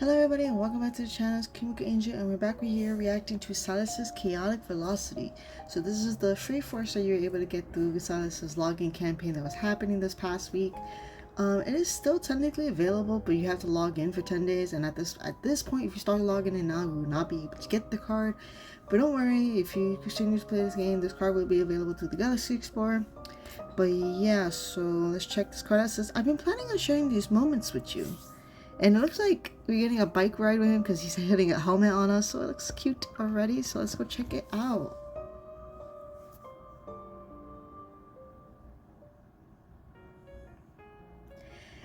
Hello everybody and welcome back to the channel. It's Kimiko Angel and we're back here reacting to Sylus's Chaotic Velocity. So this is the free forcer you're able to get through Sylus's login campaign that was happening this past week. It is still technically available, but you have to log in for 10 days, and at this point, if you start logging in now, you will not be able to get the card. But don't worry, if you continue to play this game, this card will be available through the Galaxy Explorer. But yeah, so let's check this card out. It says, I've been planning on sharing these moments with you. And it looks like we're getting a bike ride with him because he's hitting a helmet on us, so it looks cute already. So let's go check it out.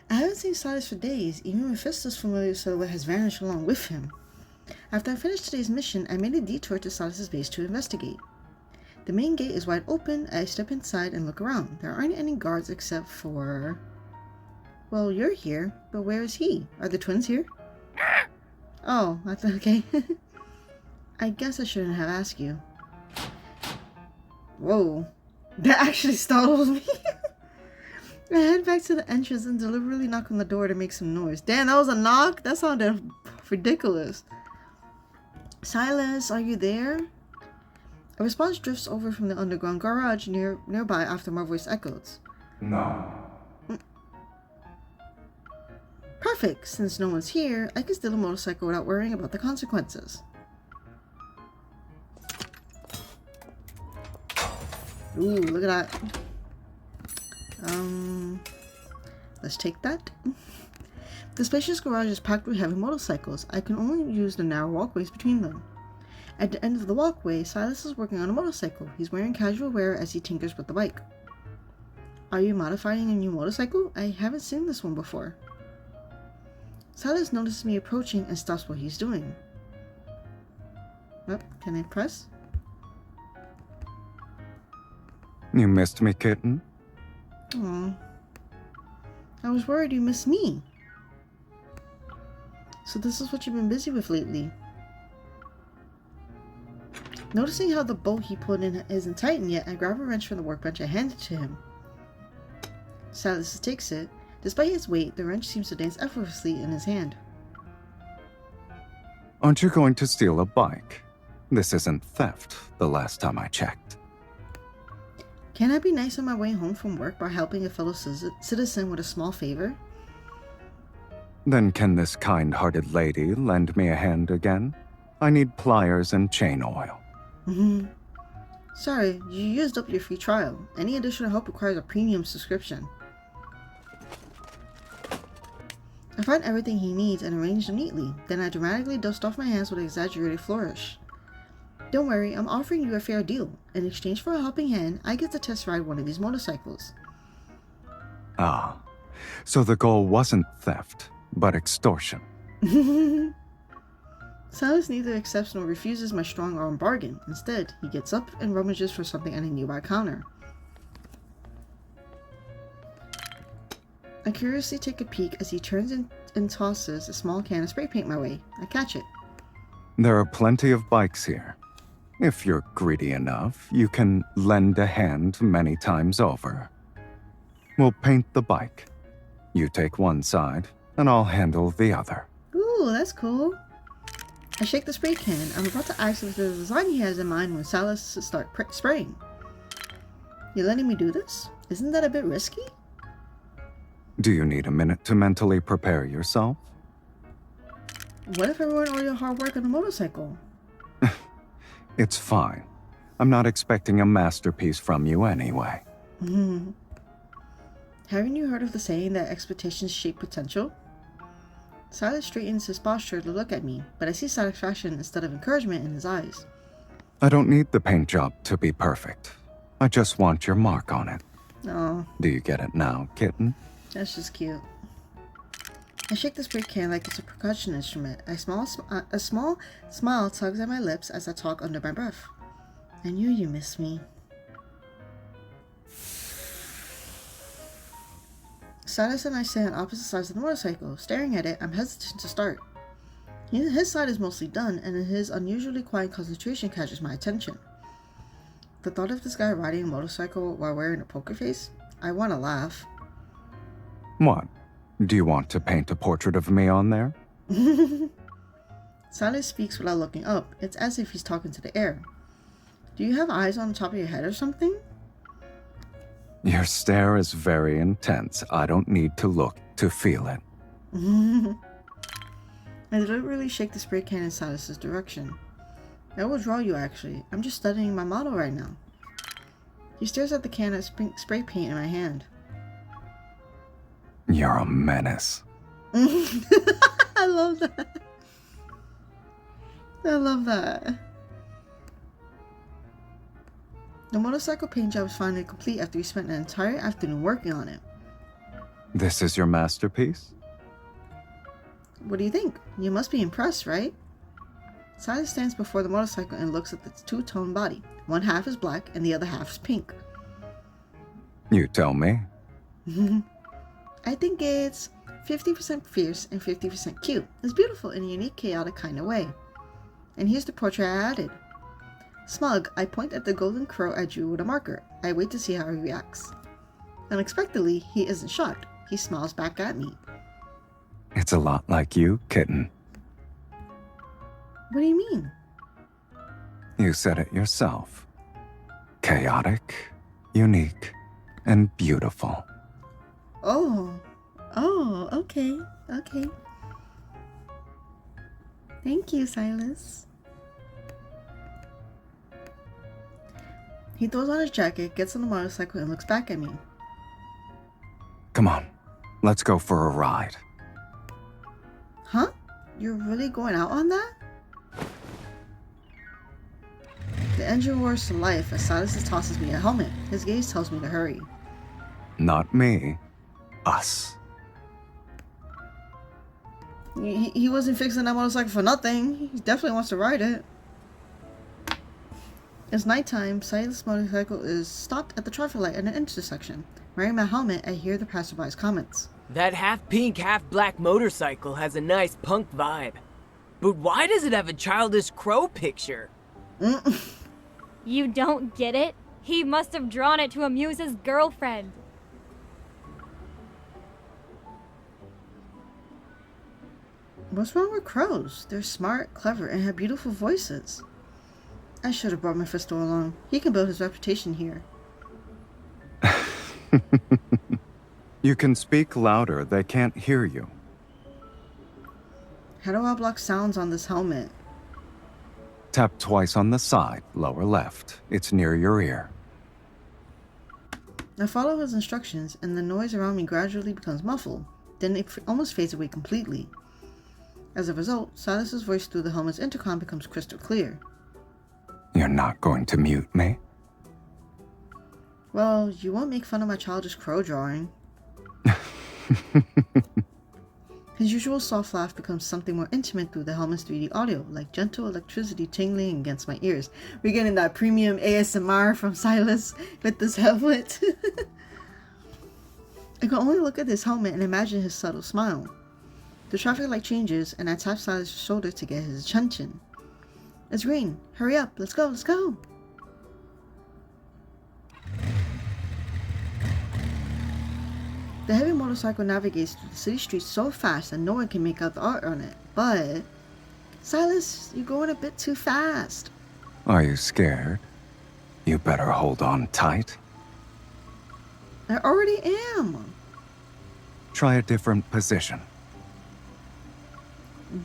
I haven't seen Sylus for days. Even Mephisto's familiar silhouette has vanished along with him. After I finished today's mission, I made a detour to Sylus's base to investigate. The main gate is wide open. I step inside and look around. There aren't any guards except for... Well, you're here, but where is he? Are the twins here? Oh, that's okay. I guess I shouldn't have asked you. Whoa. That actually startled me. I head back to the entrance and deliberately knock on the door to make some noise. Damn, that was a knock? That sounded ridiculous. Sylus, are you there? A response drifts over from the underground garage nearby after my voice echoes. No. Perfect. Since no one's here, I can steal a motorcycle without worrying about the consequences. Ooh, look at that. Let's take that. The spacious garage is packed with heavy motorcycles. I can only use the narrow walkways between them. At the end of the walkway, Sylus is working on a motorcycle. He's wearing casual wear as he tinkers with the bike. Are you modifying a new motorcycle? I haven't seen this one before. Sylus notices me approaching and stops what he's doing. Oh, can I press? You missed me, kitten? Aw. I was worried you missed me. So this is what you've been busy with lately. Noticing how the bolt he put in isn't tightened yet, I grab a wrench from the workbench and hand it to him. Sylus takes it. Despite its weight, the wrench seems to dance effortlessly in his hand. Aren't you going to steal a bike? This isn't theft, the last time I checked. Can I be nice on my way home from work by helping a fellow citizen with a small favor? Then can this kind-hearted lady lend me a hand again? I need pliers and chain oil. Sorry, you used up your free trial. Any additional help requires a premium subscription. I find everything he needs and arrange them neatly. Then I dramatically dust off my hands with an exaggerated flourish. Don't worry, I'm offering you a fair deal. In exchange for a helping hand, I get to test ride one of these motorcycles. Ah, so the goal wasn't theft, but extortion. Sylus neither accepts nor refuses my strong-arm bargain. Instead, he gets up and rummages for something on a nearby counter. I curiously take a peek as he turns and tosses a small can of spray paint my way. I catch it. There are plenty of bikes here. If you're greedy enough, you can lend a hand many times over. We'll paint the bike. You take one side, and I'll handle the other. Ooh, that's cool. I shake the spray can. I'm about to ask if there's a design he has in mind when Sylus starts spraying. You're letting me do this? Isn't that a bit risky? Do you need a minute to mentally prepare yourself? What if I ruin all your hard work on the motorcycle? It's fine. I'm not expecting a masterpiece from you anyway. Haven't you heard of the saying that expectations shape potential? Sylus straightens his posture to look at me, but I see satisfaction instead of encouragement in his eyes. I don't need the paint job to be perfect. I just want your mark on it. Oh, Do you get it now, kitten? that's just cute. I shake the spray can like it's a percussion instrument. A small smile tugs at my lips as I talk under my breath. I knew you missed me. Sylus and I stand on opposite sides of the motorcycle. Staring at it, I'm hesitant to start. His side is mostly done, and his unusually quiet concentration catches my attention. The thought of this guy riding a motorcycle while wearing a poker face, I want to laugh. What? Do you want to paint a portrait of me on there? Sylus speaks without looking up. It's as if he's talking to the air. Do you have eyes on the top of your head or something? Your stare is very intense. I don't need to look to feel it. I deliberately shake the spray can in Sylus' direction. I will draw you, actually. I'm just studying my model right now. He stares at the can of spray paint in my hand. You're a menace. I love that. I love that. The motorcycle paint job is finally complete after we spent an entire afternoon working on it. This is your masterpiece? What do you think? You must be impressed, right? Sylus stands before the motorcycle and looks at its two-tone body. One half is black and the other half is pink. You tell me. I think it's 50% fierce and 50% cute. It's beautiful in a unique, chaotic kind of way. And here's the portrait I added. Smug, I point at the golden crow I drew with a marker. I wait to see how he reacts. Unexpectedly, he isn't shocked. He smiles back at me. It's a lot like you, kitten. What do you mean? You said it yourself. Chaotic, unique, and beautiful. Oh, okay. Thank you, Sylus. He throws on his jacket, gets on the motorcycle, and looks back at me. Come on, let's go for a ride. Huh? You're really going out on that? The engine roars to life as Sylus tosses me a helmet. His gaze tells me to hurry. Not me. Us. He wasn't fixing that motorcycle for nothing. He definitely wants to ride it. It's nighttime. Sylus' motorcycle is stopped at the traffic light at an intersection. Wearing my helmet, I hear the passerby's comments. That half-pink, half-black motorcycle has a nice punk vibe. But why does it have a childish crow picture? You don't get it? He must have drawn it to amuse his girlfriend. What's wrong with crows? They're smart, clever, and have beautiful voices. I should have brought Mephisto along. He can build his reputation here. You can speak louder. They can't hear you. How do I block sounds on this helmet? Tap twice on the side, lower left. It's near your ear. I follow his instructions, and the noise around me gradually becomes muffled. Then it almost fades away completely. As a result, Sylus' voice through the helmet's intercom becomes crystal clear. You're not going to mute me? Well, you won't make fun of my childish crow drawing. His usual soft laugh becomes something more intimate through the helmet's 3D audio, like gentle electricity tingling against my ears. We're getting that premium ASMR from Sylus with this helmet. I can only look at this helmet and imagine his subtle smile. The traffic light changes, and I tap Sylus' shoulder to get his attention. It's green. Hurry up. Let's go. Let's go. The heavy motorcycle navigates through the city streets so fast that no one can make out the art on it. But, Sylus, you're going a bit too fast. Are you scared? You better hold on tight. I already am. Try a different position.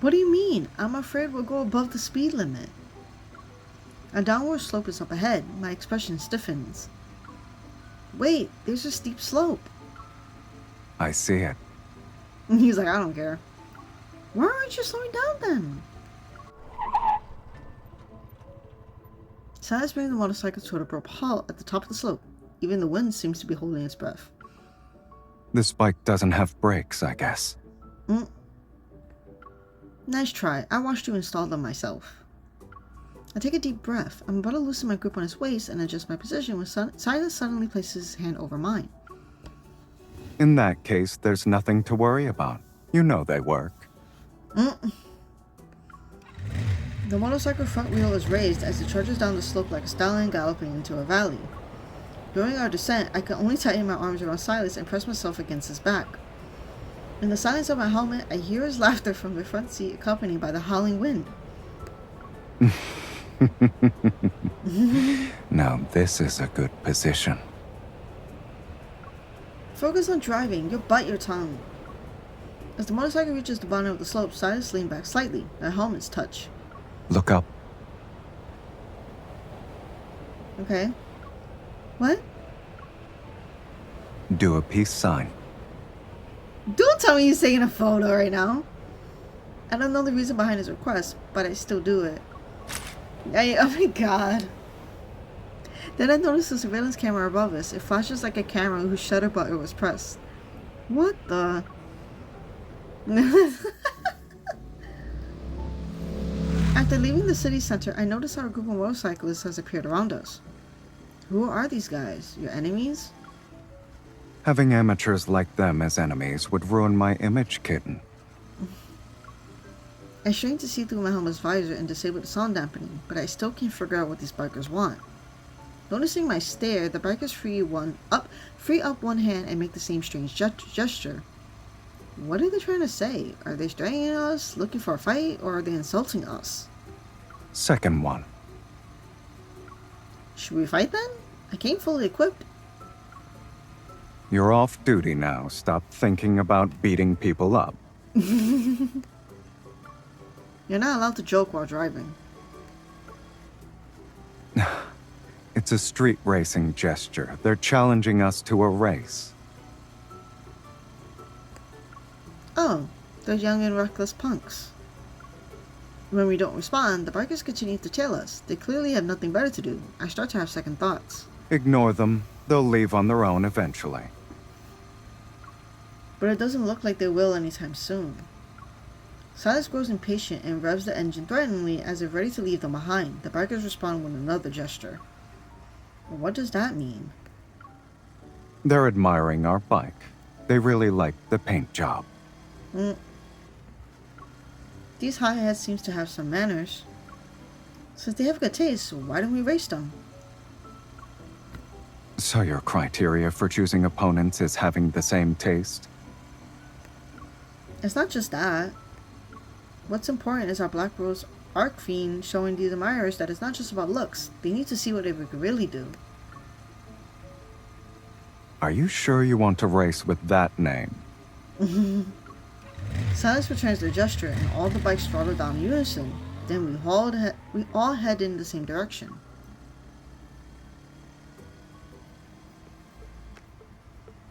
What do you mean? I'm afraid we'll go above the speed limit. A downward slope is up ahead. My expression stiffens. Wait, there's a steep slope. I see it. He's like, I don't care. Why aren't you slowing down then? Sylus brings the motorcycle to an abrupt halt at the top of the slope. Even the wind seems to be holding its breath. This bike doesn't have brakes, I guess. Nice try. I watched you install them myself. I take a deep breath. I'm about to loosen my grip on his waist and adjust my position when Sylus suddenly places his hand over mine. In that case, there's nothing to worry about. You know they work. The motorcycle front wheel is raised as it charges down the slope like a stallion galloping into a valley. During our descent, I can only tighten my arms around Sylus and press myself against his back. In the silence of my helmet, I hear his laughter from the front seat, accompanied by the howling wind. Now this is a good position. Focus on driving, you'll bite your tongue. As the motorcycle reaches the bottom of the slope, Sylus leans back slightly, their helmets touch. Look up. Okay. What? Do a peace sign. Don't tell me he's taking a photo right now. I don't know the reason behind his request, but I still do it. Oh my god. Then I noticed the surveillance camera above us. It flashes like a camera whose shutter button was pressed. What the? After leaving the city center, I noticed how a group of motorcyclists has appeared around us. Who are these guys? Your enemies? Having amateurs like them as enemies would ruin my image, kitten. I strained to see through my helmet's visor and disabled the sound dampening, but I still can't figure out what these bikers want. Noticing my stare, the bikers free up one hand and make the same strange gesture. What are they trying to say? Are they threatening us, looking for a fight, or are they insulting us? Second one. Should we fight then? I came fully equipped. You're off duty now. Stop thinking about beating people up. You're not allowed to joke while driving. It's a street racing gesture. They're challenging us to a race. Oh, they're young and reckless punks. When we don't respond, the bikers continue to tail us. They clearly have nothing better to do. I start to have second thoughts. Ignore them. They'll leave on their own eventually. But it doesn't look like they will anytime soon. Sylus grows impatient and revs the engine threateningly as if ready to leave them behind. The bikers respond with another gesture. What does that mean? They're admiring our bike. They really like the paint job. These hotheads seems to have some manners. Since they have good taste, why don't we race them? So your criteria for choosing opponents is having the same taste? It's not just that. What's important is our Black Rose Arc Fiend showing these admirers that it's not just about looks. They need to see what they can really do. Are you sure you want to race with that name? Sylus returns their gesture and all the bikes throttle down in unison. Then we all head in the same direction.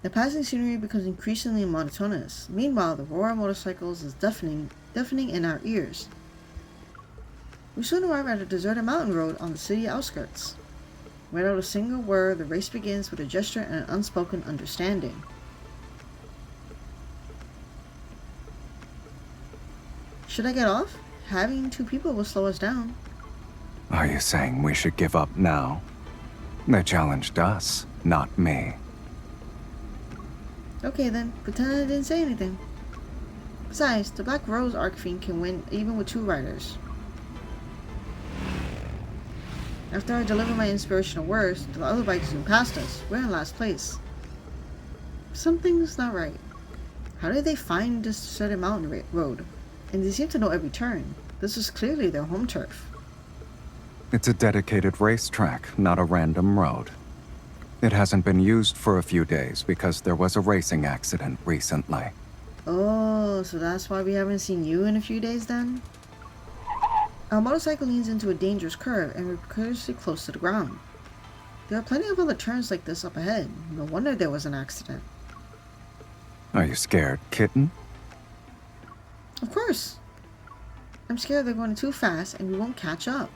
The passing scenery becomes increasingly monotonous. Meanwhile, the roar of motorcycles is deafening in our ears. We soon arrive at a deserted mountain road on the city outskirts. Without a single word, the race begins with a gesture and an unspoken understanding. Should I get off? Having two people will slow us down. Are you saying we should give up now? They challenged us, not me. Okay then, pretend I didn't say anything. Besides, the Black Rose Arc Fiend can win even with two riders. After I deliver my inspirational words, the other bikes zoom past us. We're in last place. Something's not right. How did they find this deserted mountain road? And they seem to know every turn. This is clearly their home turf. It's a dedicated racetrack, not a random road. It hasn't been used for a few days because there was a racing accident recently. Oh, so that's why we haven't seen you in a few days then? Our motorcycle leans into a dangerous curve and we're curiously close to the ground. There are plenty of other turns like this up ahead. No wonder there was an accident. Are you scared, kitten? Of course. I'm scared they're going too fast and we won't catch up.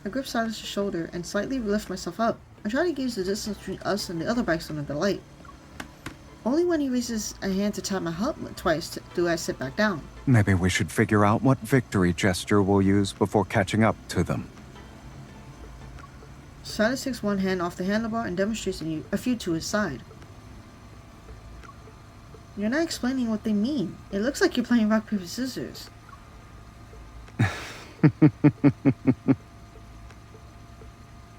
I grip Sylus' shoulder and slightly lift myself up. I try to gauge the distance between us and the other bikes under the light. Only when he raises a hand to tap my helmet twice do I sit back down. Maybe we should figure out what victory gesture we'll use before catching up to them. Sylus takes one hand off the handlebar and demonstrates a few to his side. You're not explaining what they mean. It looks like you're playing rock, paper, scissors.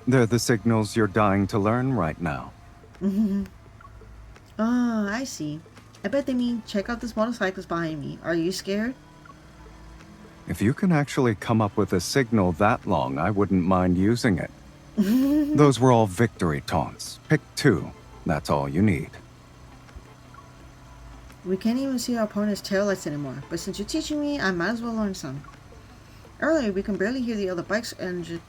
They're the signals you're dying to learn right now. Oh, I see. I bet they mean check out this motorcyclist behind me. Are you scared? If you can actually come up with a signal that long, I wouldn't mind using it. Those were all victory taunts. Pick 2. That's all you need. We can't even see our opponent's taillights anymore, but since you're teaching me, I might as well learn some. Earlier, we can barely hear the other bike's engines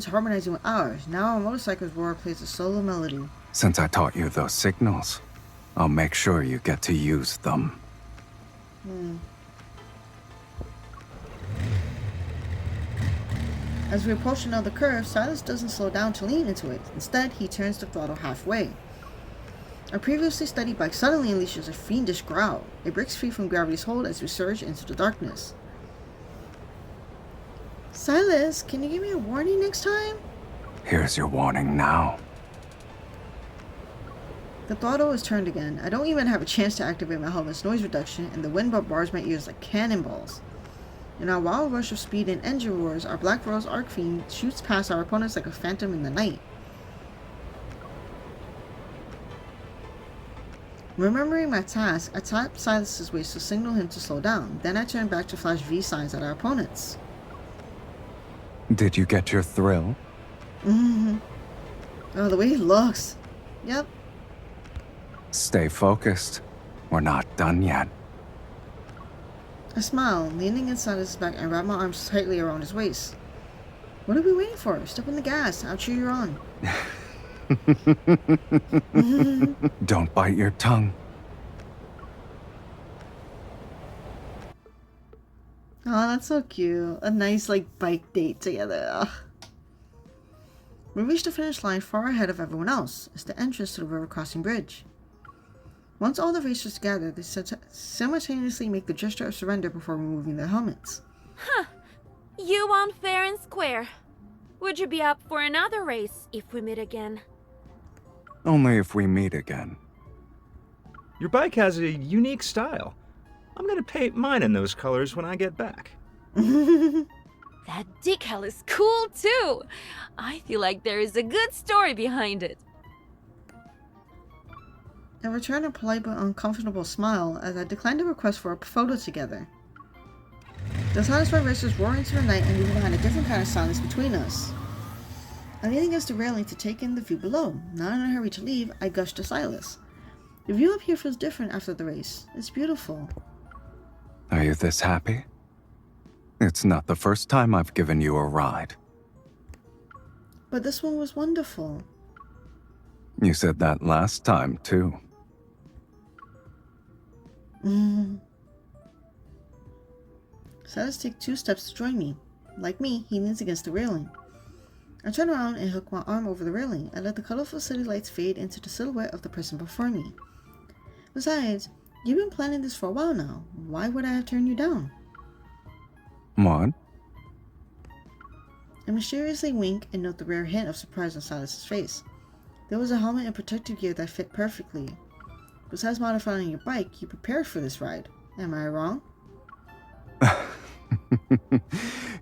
harmonizing with ours. Now our motorcycle's roar plays a solo melody. Since I taught you those signals, I'll make sure you get to use them. As we approach another curve, Sylus doesn't slow down to lean into it. Instead, he turns the throttle halfway. Our previously steady bike suddenly unleashes a fiendish growl. It breaks free from gravity's hold as we surge into the darkness. Sylus, can you give me a warning next time? Here's your warning now. The throttle is turned again. I don't even have a chance to activate my helmet's noise reduction, and the wind bars my ears like cannonballs. In our wild rush of speed and engine roars, our Black Rose Arc Fiend shoots past our opponents like a phantom in the night. Remembering my task, I tapped Sylus's waist to signal him to slow down. Then I turned back to flash V signs at our opponents. Did you get your thrill? Oh, the way he looks. Yep. Stay focused. We're not done yet. I smile, leaning inside his back and wrap my arms tightly around his waist. What are we waiting for? Step on the gas. I'll cheer you on. Don't bite your tongue. Oh, that's so cute. A nice, bike date together. Ugh. We reach the finish line far ahead of everyone else. It's the entrance to the river crossing bridge. Once all the racers gather, they simultaneously make the gesture of surrender before removing their helmets. Huh. You want fair and square. Would you be up for another race if we meet again? Only if we meet again. Your bike has a unique style. I'm gonna paint mine in those colors when I get back. That decal is cool too. I feel like there is a good story behind it. I return a polite but uncomfortable smile as I decline a request for a photo together. The satisfied racers roar into the night and leave behind a different kind of silence between us. I lean against the railing to take in the view below. Not in a hurry to leave, I gush to Sylus. The view up here feels different after the race. It's beautiful. Are you this happy? It's not the first time I've given you a ride. But this one was wonderful. You said that last time, too. Sylus takes 2 steps to join me. Like me, he leans against the railing. I turn around and hook my arm over the railing. I let the colorful city lights fade into the silhouette of the person before me. Besides, you've been planning this for a while now. Why would I have turned you down? What? I mysteriously wink and note the rare hint of surprise on Sylus's face. There was a helmet and protective gear that fit perfectly. Besides modifying your bike, you prepared for this ride. Am I wrong?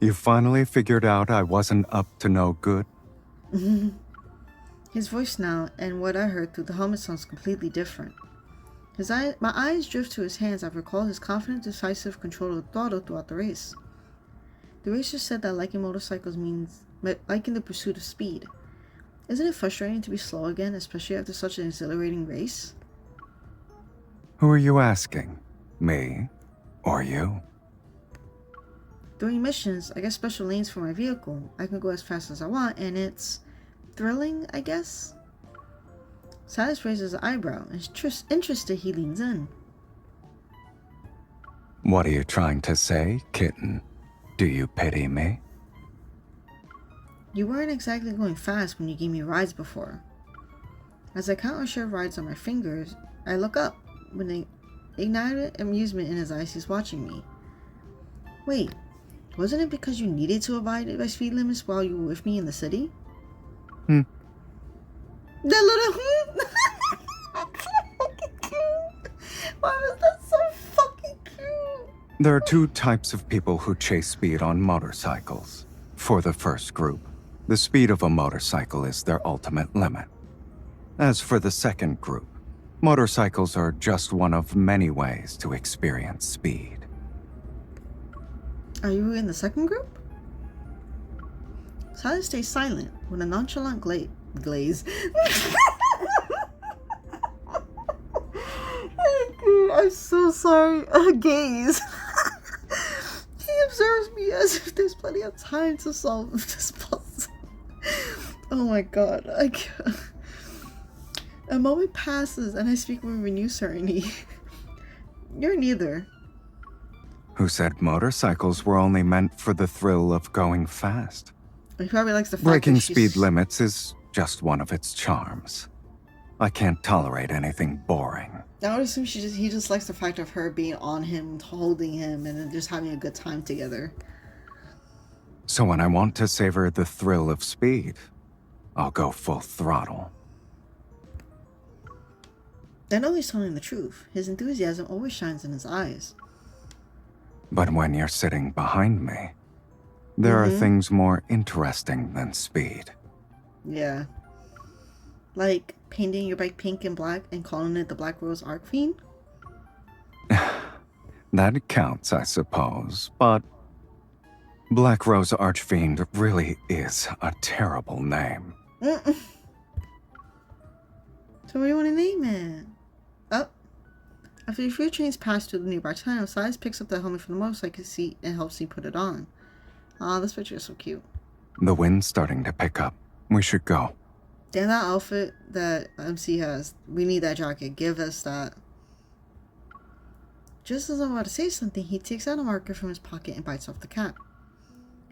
You finally figured out I wasn't up to no good? His voice now, and what I heard through the helmet sounds completely different. My eyes drift to his hands. I recall his confident, decisive control of the throttle throughout the race. The racer said that liking motorcycles means liking the pursuit of speed. Isn't it frustrating to be slow again, especially after such an exhilarating race? Who are you asking? Me? Or you? During missions, I get special lanes for my vehicle. I can go as fast as I want, and it's thrilling, I guess? Sylus raises an eyebrow, and interested, he leans in. What are you trying to say, kitten? Do you pity me? You weren't exactly going fast when you gave me rides before. As I count our shared rides on my fingers, I look up. When I ignited amusement in his eyes, he's watching me. Wait, wasn't it because you needed to abide by speed limits while you were with me in the city? Hmm. That little Why was that so fucking cute? There are 2 types of people who chase speed on motorcycles. For the first group, the speed of a motorcycle is their ultimate limit. As for the second group, Motorcycles are just one of many ways to experience speed. Are you in the second group? Sally stays silent with a nonchalant glaze. I'm so sorry. Gaze. He observes me as if there's plenty of time to solve this puzzle. Oh my god. I can't. A moment passes and I speak with renewed certainty. You're neither. Who said motorcycles were only meant for the thrill of going fast? He probably likes the fact Breaking that she's... speed limits is just one of its charms. I can't tolerate anything boring. I would assume he just likes the fact of her being on him, holding him, and then just having a good time together. So when I want to savor the thrill of speed, I'll go full throttle. I know he's telling the truth. His enthusiasm always shines in his eyes. But when you're sitting behind me, there are things more interesting than speed. Yeah. Like painting your bike pink and black and calling it the Black Rose Arc Fiend? That counts, I suppose, but Black Rose Archfiend really is a terrible name. So what do you want to name it? Oh. After a few trains pass through the nearby tunnel, Sylus picks up the helmet from the motorcycle seat and helps me put it on. Aw, this picture is so cute. The wind's starting to pick up. We should go. Damn, that outfit that MC has. We need that jacket. Give us that. Just as I'm about to say something, he takes out a marker from his pocket and bites off the cap.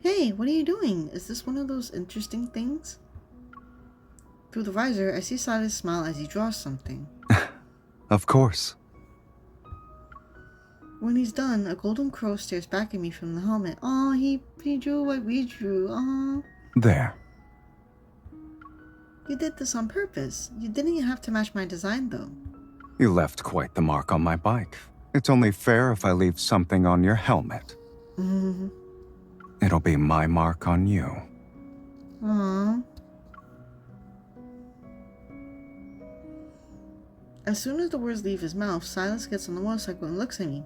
Hey, what are you doing? Is this one of those interesting things? Through the visor, I see Sylus smile as he draws something. Of course. When he's done, a golden crow stares back at me from the helmet. Aw, he drew what we drew. Aw. There. You did this on purpose. You didn't have to match my design, though. You left quite the mark on my bike. It's only fair if I leave something on your helmet. It'll be my mark on you. Aww. As soon as the words leave his mouth, Sylus gets on the motorcycle and looks at me.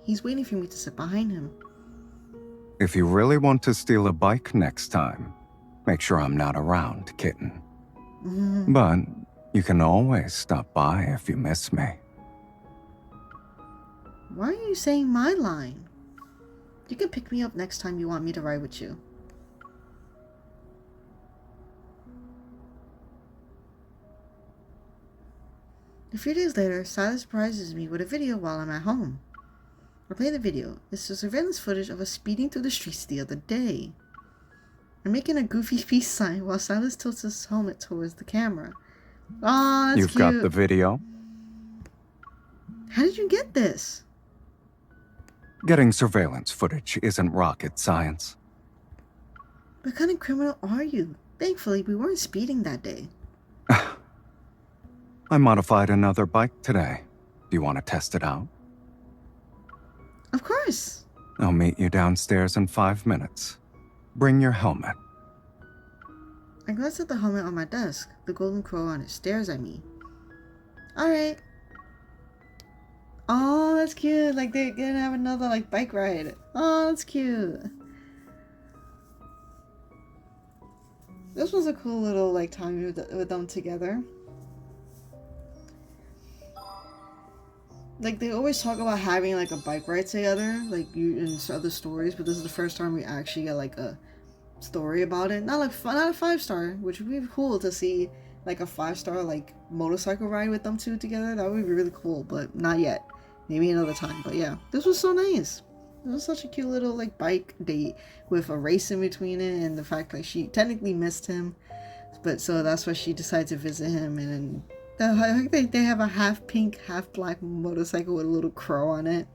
He's waiting for me to sit behind him. If you really want to steal a bike next time, make sure I'm not around, kitten. But you can always stop by if you miss me. Why are you saying my line? You can pick me up next time you want me to ride with you. A few days later, Sylus surprises me with a video while I'm at home. I play the video. It's the surveillance footage of us speeding through the streets the other day. I'm making a goofy peace sign while Sylus tilts his helmet towards the camera. Aw, that's You've cute. got the video? How did you get this? Getting surveillance footage isn't rocket science. What kind of criminal are you? Thankfully, we weren't speeding that day. I modified another bike today. Do you want to test it out? Of course. I'll meet you downstairs in 5 minutes. Bring your helmet. I glance at the helmet on my desk. The golden crow on it stares at me. Alright. Oh, that's cute. Like, they're gonna have another, like, bike ride. Oh, that's cute. This was a cool little, like, time with them together. Like, they always talk about having, like, a bike ride together, like, in other stories, but this is the first time we actually get, like, a story about it. Not a 5-star, which would be cool to see, like, a 5-star, like, motorcycle ride with them two together. That would be really cool, but not yet. Maybe another time, but yeah. This was so nice. It was such a cute little, like, bike date with a race in between it, and the fact that she technically missed him, but so that's why she decided to visit him, and then I think they have a half pink, half black motorcycle with a little crow on it.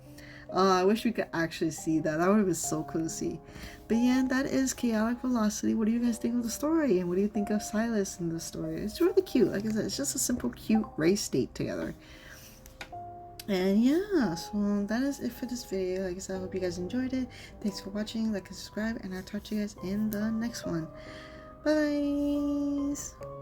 I wish we could actually see that. That would have been so cool to see. But yeah, that is Chaotic Velocity. What do you guys think of the story? And what do you think of Sylus in the story? It's really cute. Like I said, it's just a simple, cute race date together. And yeah, so that is it for this video. Like I said, I hope you guys enjoyed it. Thanks for watching. Like and subscribe. And I'll talk to you guys in the next one. Bye.